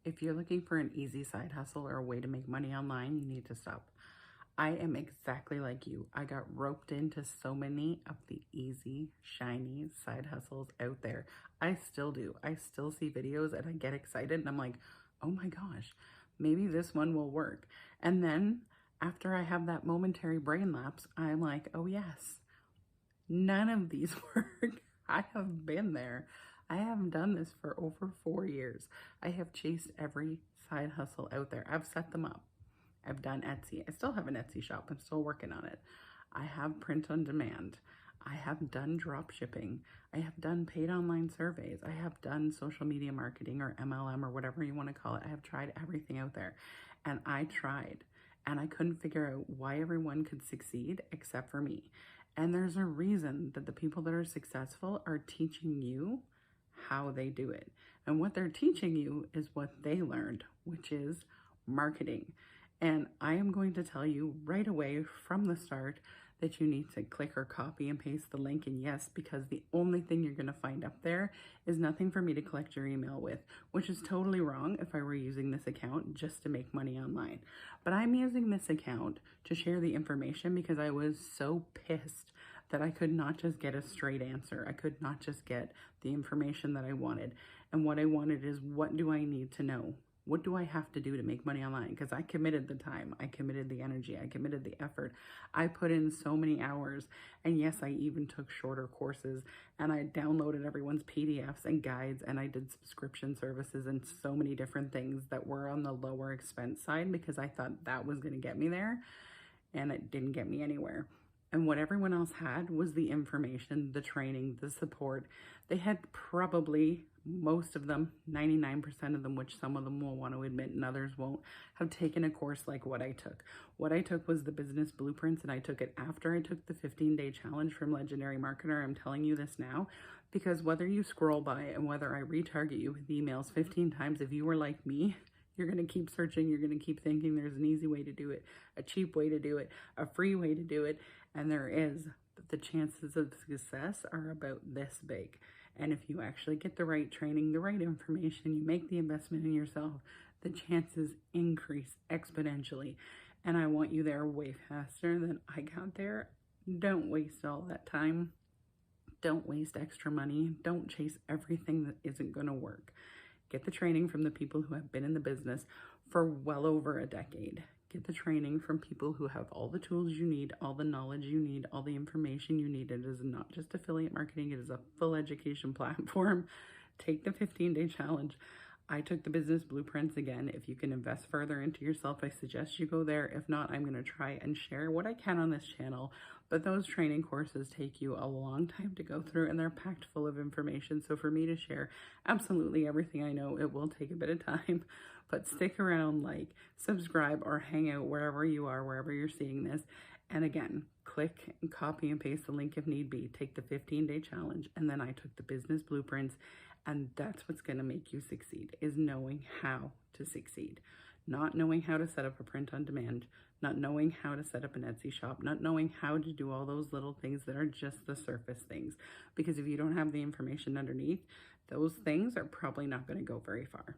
If you're looking for an easy side hustle or a way to make money online, you need to stop. I am exactly like you. I got roped into so many of the easy, shiny side hustles out there. I still do. I still see videos and I get excited and I'm like, oh my gosh, maybe this one will work. And then after I have that momentary brain lapse, I'm like, oh yes, none of these work. I have been there. I have done this for over 4 years. I have chased every side hustle out there. I've set them up. I've done Etsy. I still have an Etsy shop. I'm still working on it. I have print on demand. I have done drop shipping. I have done paid online surveys. I have done social media marketing or MLM or whatever you want to call it. I have tried everything out there. And I tried. And I couldn't figure out why everyone could succeed except for me. And there's a reason that the people that are successful are teaching you how they do it. And what they're teaching you is what they learned, which is marketing. And I am going to tell you right away from the start that you need to click or copy and paste the link. And yes, because the only thing you're going to find up there is nothing for me to collect your email with, which is totally wrong if I were using this account just to make money online. But I'm using this account to share the information because I was so pissed that I could not just get a straight answer. I could not just get the information that I wanted. And what I wanted is, what do I need to know? What do I have to do to make money online? Because I committed the time, I committed the energy, I committed the effort. I put in so many hours. And yes, I even took shorter courses and I downloaded everyone's PDFs and guides and I did subscription services and so many different things that were on the lower expense side because I thought that was going to get me there, and it didn't get me anywhere. And what everyone else had was the information, the training, the support. They had probably, most of them, 99% of them, which some of them will want to admit and others won't, have taken a course like what I took. What I took was the business blueprints, and I took it after I took the 15-day challenge from Legendary Marketer. I'm telling you this now because whether you scroll by and whether I retarget you with emails 15 times, if you were like me, you're going to keep searching. You're going to keep thinking there's an easy way to do it, a cheap way to do it, a free way to do it. And there is, but the chances of success are about this big. And if you actually get the right training, the right information, you make the investment in yourself, the chances increase exponentially. And I want you there way faster than I got there. Don't waste all that time. Don't waste extra money. Don't chase everything that isn't going to work. Get the training from the people who have been in the business for well over a decade. Get the training from people who have all the tools you need, all the knowledge you need, all the information you need. It is not just affiliate marketing. It is a full education platform. Take the 15-day challenge. I took the business blueprints again. If you can invest further into yourself, I suggest you go there. If not, I'm going to try and share what I can on this channel. But those training courses take you a long time to go through and they're packed full of information. So for me to share absolutely everything I know, it will take a bit of time. But stick around, like, subscribe, or hang out wherever you are, wherever you're seeing this. And again, click and copy and paste the link if need be. Take the 15-day challenge. And then I took the business blueprints. And that's what's going to make you succeed, is knowing how to succeed. Not knowing how to set up a print on demand, not knowing how to set up an Etsy shop, not knowing how to do all those little things that are just the surface things. Because if you don't have the information underneath, those things are probably not going to go very far.